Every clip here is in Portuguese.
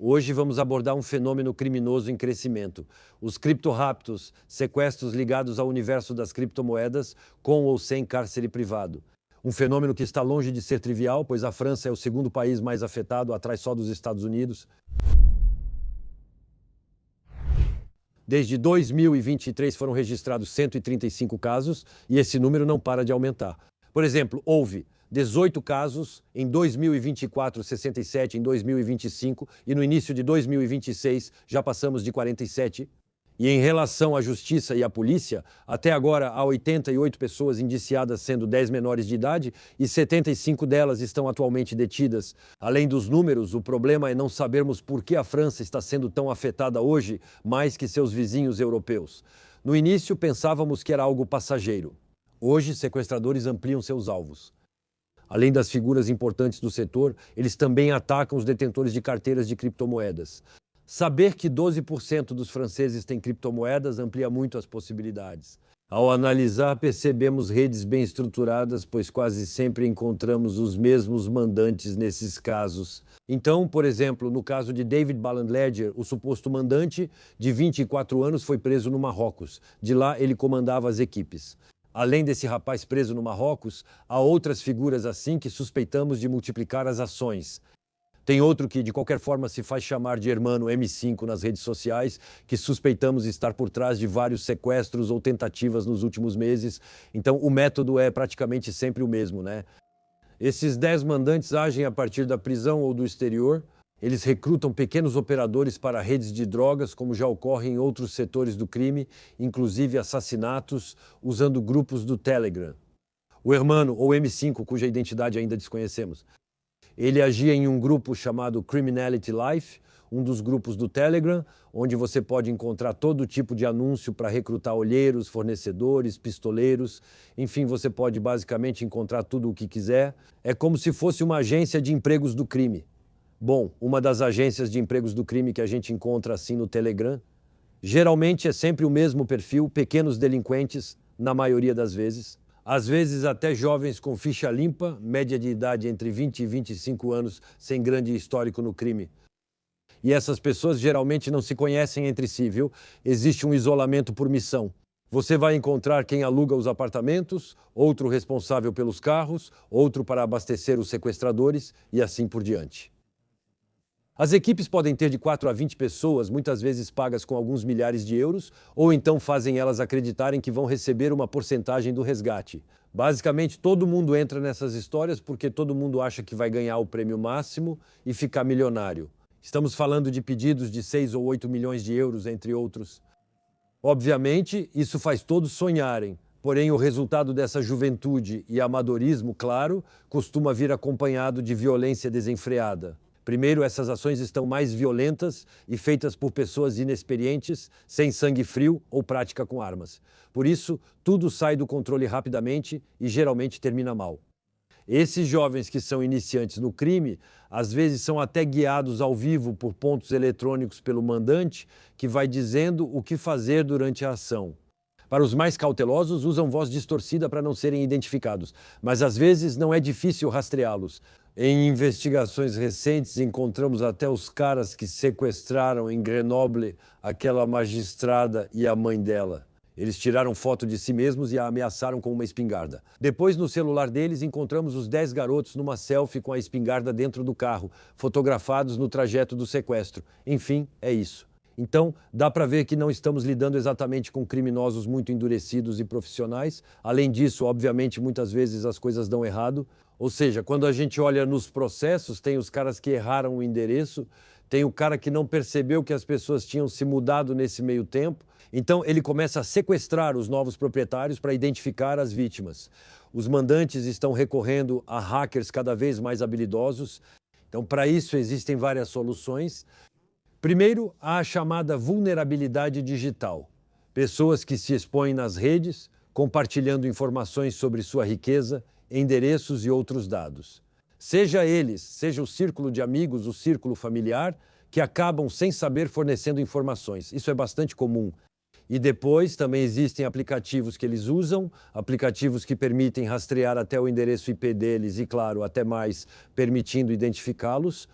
Hoje vamos abordar um fenômeno criminoso em crescimento: os criptoraptos, sequestros ligados ao universo das criptomoedas, com ou sem cárcere privado. Um fenômeno que está longe de ser trivial, pois a França é o segundo país mais afetado, atrás só dos Estados Unidos. Desde 2023 foram registrados 135 casos e esse número não para de aumentar. Por exemplo, houve 18 casos em 2024, 67 em 2025 e no início de 2026 já passamos de 47. E em relação à justiça e à polícia, até agora há 88 pessoas indiciadas, sendo 10 menores de idade, e 75 delas estão atualmente detidas. Além dos números, o problema é não sabermos por que a França está sendo tão afetada hoje, mais que seus vizinhos europeus. No início, pensávamos que era algo passageiro. Hoje, sequestradores ampliam seus alvos. Além das figuras importantes do setor, eles também atacam os detentores de carteiras de criptomoedas. Saber que 12% dos franceses têm criptomoedas amplia muito as possibilidades. Ao analisar, percebemos redes bem estruturadas, pois quase sempre encontramos os mesmos mandantes nesses casos. Então, por exemplo, no caso de David Balland-Ledger, o suposto mandante, de 24 anos, foi preso no Marrocos. De lá, ele comandava as equipes. Além desse rapaz preso no Marrocos, há outras figuras assim que suspeitamos de multiplicar as ações. Tem outro que, de qualquer forma, se faz chamar de Hermano M5 nas redes sociais, que suspeitamos estar por trás de vários sequestros ou tentativas nos últimos meses. Então, o método é praticamente sempre o mesmo, né? Esses 10 mandantes agem a partir da prisão ou do exterior. Eles recrutam pequenos operadores para redes de drogas, como já ocorre em outros setores do crime, inclusive assassinatos, usando grupos do Telegram. O Hermano, ou M5, cuja identidade ainda desconhecemos, ele agia em um grupo chamado Criminality Life, um dos grupos do Telegram, onde você pode encontrar todo tipo de anúncio para recrutar olheiros, fornecedores, pistoleiros, enfim, você pode basicamente encontrar tudo o que quiser. É como se fosse uma agência de empregos do crime. Bom, uma das agências de empregos do crime que a gente encontra assim no Telegram, geralmente é sempre o mesmo perfil, pequenos delinquentes, na maioria das vezes. Às vezes até jovens com ficha limpa, média de idade entre 20 e 25 anos, sem grande histórico no crime. E essas pessoas geralmente não se conhecem entre si, viu? Existe um isolamento por missão. Você vai encontrar quem aluga os apartamentos, outro responsável pelos carros, outro para abastecer os sequestradores e assim por diante. As equipes podem ter de 4 a 20 pessoas, muitas vezes pagas com alguns milhares de euros, ou então fazem elas acreditarem que vão receber uma porcentagem do resgate. Basicamente, todo mundo entra nessas histórias porque todo mundo acha que vai ganhar o prêmio máximo e ficar milionário. Estamos falando de pedidos de 6 ou 8 milhões de euros, entre outros. Obviamente, isso faz todos sonharem. Porém, o resultado dessa juventude e amadorismo, claro, costuma vir acompanhado de violência desenfreada. Primeiro, essas ações estão mais violentas e feitas por pessoas inexperientes, sem sangue frio ou prática com armas. Por isso, tudo sai do controle rapidamente e geralmente termina mal. Esses jovens que são iniciantes no crime, às vezes são até guiados ao vivo por pontos eletrônicos pelo mandante, que vai dizendo o que fazer durante a ação. Para os mais cautelosos, usam voz distorcida para não serem identificados, mas às vezes não é difícil rastreá-los. Em investigações recentes, encontramos até os caras que sequestraram em Grenoble aquela magistrada e a mãe dela. Eles tiraram foto de si mesmos e a ameaçaram com uma espingarda. Depois, no celular deles, encontramos os 10 garotos numa selfie com a espingarda dentro do carro, fotografados no trajeto do sequestro. Enfim, é isso. Então, dá para ver que não estamos lidando exatamente com criminosos muito endurecidos e profissionais. Além disso, obviamente, muitas vezes as coisas dão errado. Ou seja, quando a gente olha nos processos, tem os caras que erraram o endereço, tem o cara que não percebeu que as pessoas tinham se mudado nesse meio tempo. Então, ele começa a sequestrar os novos proprietários para identificar as vítimas. Os mandantes estão recorrendo a hackers cada vez mais habilidosos. Então, para isso, existem várias soluções. Primeiro, há a chamada vulnerabilidade digital. Pessoas que se expõem nas redes, compartilhando informações sobre sua riqueza, endereços e outros dados. Seja o círculo de amigos, o círculo familiar, que acabam sem saber fornecendo informações. Isso é bastante comum. E depois também existem aplicativos que eles usam, aplicativos que permitem rastrear até o endereço IP deles e, claro, até mais, permitindo identificá-los.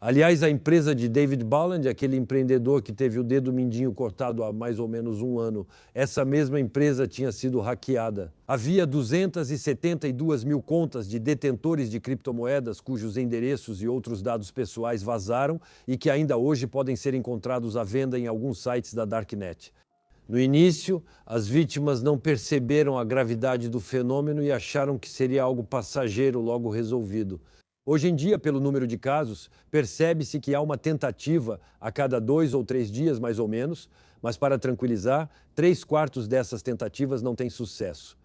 Aliás, a empresa de David Balland, aquele empreendedor que teve o dedo mindinho cortado há mais ou menos um ano, essa mesma empresa tinha sido hackeada. Havia 272 mil contas de detentores de criptomoedas cujos endereços e outros dados pessoais vazaram e que ainda hoje podem ser encontrados à venda em alguns sites da Darknet. No início, as vítimas não perceberam a gravidade do fenômeno e acharam que seria algo passageiro logo resolvido. Hoje em dia, pelo número de casos, percebe-se que há uma tentativa a cada 2 ou 3 dias, mais ou menos, mas para tranquilizar, 3/4 dessas tentativas não têm sucesso.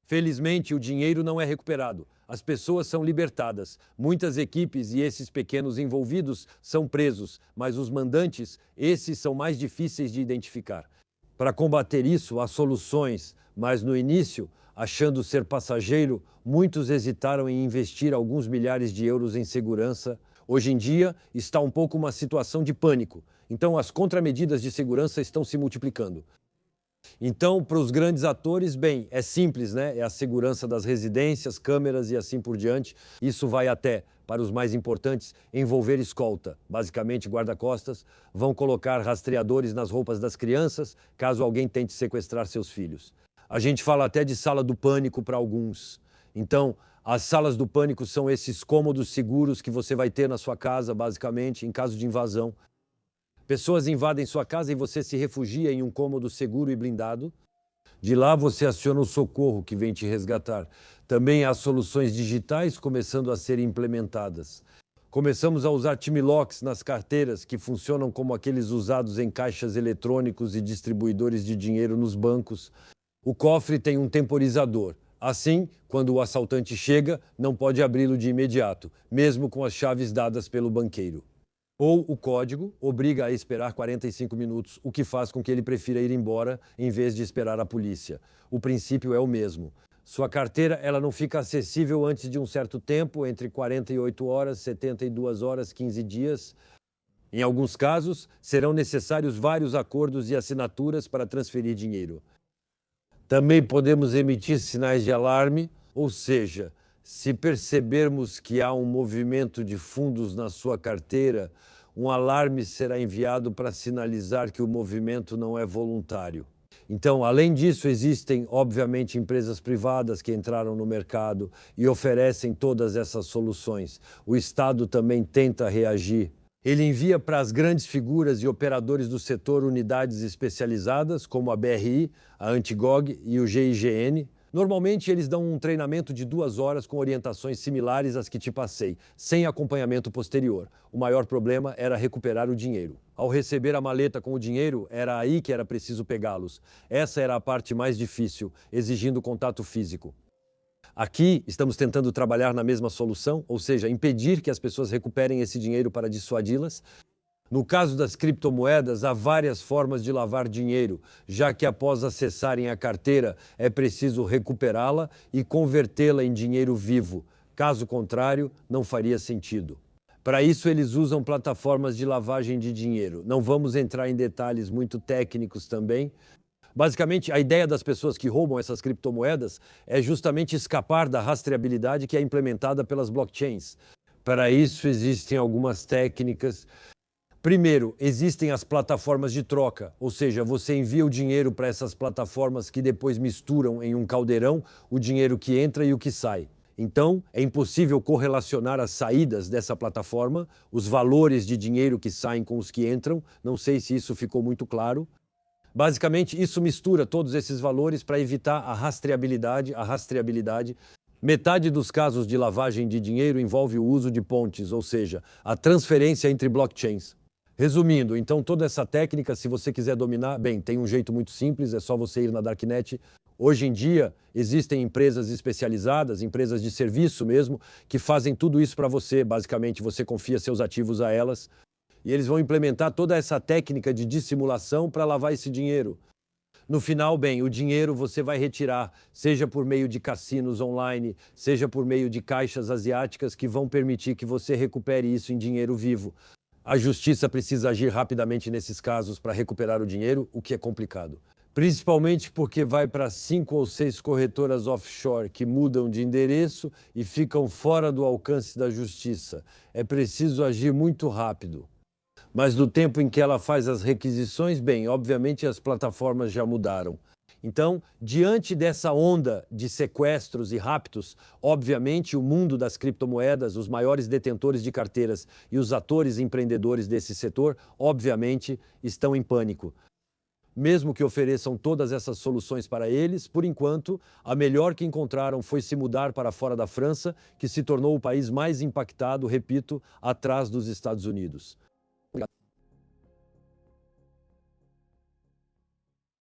Felizmente, o dinheiro não é recuperado. As pessoas são libertadas. Muitas equipes e esses pequenos envolvidos são presos, mas os mandantes, esses são mais difíceis de identificar. Para combater isso, há soluções, mas no início, achando ser passageiro, muitos hesitaram em investir alguns milhares de euros em segurança. Hoje em dia, está um pouco uma situação de pânico. Então, as contramedidas de segurança estão se multiplicando. Então, para os grandes atores, bem, é simples, né? É a segurança das residências, câmeras e assim por diante. Isso vai até, para os mais importantes, envolver escolta. Basicamente, guarda-costas vão colocar rastreadores nas roupas das crianças, caso alguém tente sequestrar seus filhos. A gente fala até de sala do pânico para alguns. Então, as salas do pânico são esses cômodos seguros que você vai ter na sua casa, basicamente, em caso de invasão. Pessoas invadem sua casa e você se refugia em um cômodo seguro e blindado. De lá você aciona o socorro que vem te resgatar. Também há soluções digitais começando a ser implementadas. Começamos a usar time locks nas carteiras, que funcionam como aqueles usados em caixas eletrônicos e distribuidores de dinheiro nos bancos. O cofre tem um temporizador. Assim, quando o assaltante chega, não pode abri-lo de imediato, mesmo com as chaves dadas pelo banqueiro. Ou o código obriga a esperar 45 minutos, o que faz com que ele prefira ir embora em vez de esperar a polícia. O princípio é o mesmo. Sua carteira ela não fica acessível antes de um certo tempo, entre 48 horas, 72 horas, 15 dias. Em alguns casos, serão necessários vários acordos e assinaturas para transferir dinheiro. Também podemos emitir sinais de alarme, ou seja, se percebermos que há um movimento de fundos na sua carteira, um alarme será enviado para sinalizar que o movimento não é voluntário. Então, além disso, existem, obviamente, empresas privadas que entraram no mercado e oferecem todas essas soluções. O Estado também tenta reagir. Ele envia para as grandes figuras e operadores do setor unidades especializadas, como a BRI, a Antigog e o GIGN. Normalmente, eles dão um treinamento de 2 horas com orientações similares às que te passei, sem acompanhamento posterior. O maior problema era recuperar o dinheiro. Ao receber a maleta com o dinheiro, era aí que era preciso pegá-los. Essa era a parte mais difícil, exigindo contato físico. Aqui, estamos tentando trabalhar na mesma solução, ou seja, impedir que as pessoas recuperem esse dinheiro para dissuadi-las. No caso das criptomoedas, há várias formas de lavar dinheiro, já que após acessarem a carteira, é preciso recuperá-la e convertê-la em dinheiro vivo. Caso contrário, não faria sentido. Para isso, eles usam plataformas de lavagem de dinheiro. Não vamos entrar em detalhes muito técnicos também. Basicamente, a ideia das pessoas que roubam essas criptomoedas é justamente escapar da rastreabilidade que é implementada pelas blockchains. Para isso, existem algumas técnicas. Primeiro, existem as plataformas de troca, ou seja, você envia o dinheiro para essas plataformas que depois misturam em um caldeirão o dinheiro que entra e o que sai. Então, é impossível correlacionar as saídas dessa plataforma, os valores de dinheiro que saem com os que entram. Não sei se isso ficou muito claro. Basicamente, isso mistura todos esses valores para evitar a rastreabilidade. Metade dos casos de lavagem de dinheiro envolve o uso de pontes, ou seja, a transferência entre blockchains. Resumindo, então, toda essa técnica, se você quiser dominar, bem, tem um jeito muito simples, é só você ir na Darknet. Hoje em dia, existem empresas especializadas, empresas de serviço mesmo, que fazem tudo isso para você. Basicamente, você confia seus ativos a elas. E eles vão implementar toda essa técnica de dissimulação para lavar esse dinheiro. No final, bem, o dinheiro você vai retirar, seja por meio de cassinos online, seja por meio de caixas asiáticas que vão permitir que você recupere isso em dinheiro vivo. A justiça precisa agir rapidamente nesses casos para recuperar o dinheiro, o que é complicado. Principalmente porque vai para 5 ou 6 corretoras offshore que mudam de endereço e ficam fora do alcance da justiça. É preciso agir muito rápido. Mas no tempo em que ela faz as requisições, bem, obviamente as plataformas já mudaram. Então, diante dessa onda de sequestros e raptos, obviamente o mundo das criptomoedas, os maiores detentores de carteiras e os atores empreendedores desse setor, obviamente, estão em pânico. Mesmo que ofereçam todas essas soluções para eles, por enquanto, a melhor que encontraram foi se mudar para fora da França, que se tornou o país mais impactado, repito, atrás dos Estados Unidos.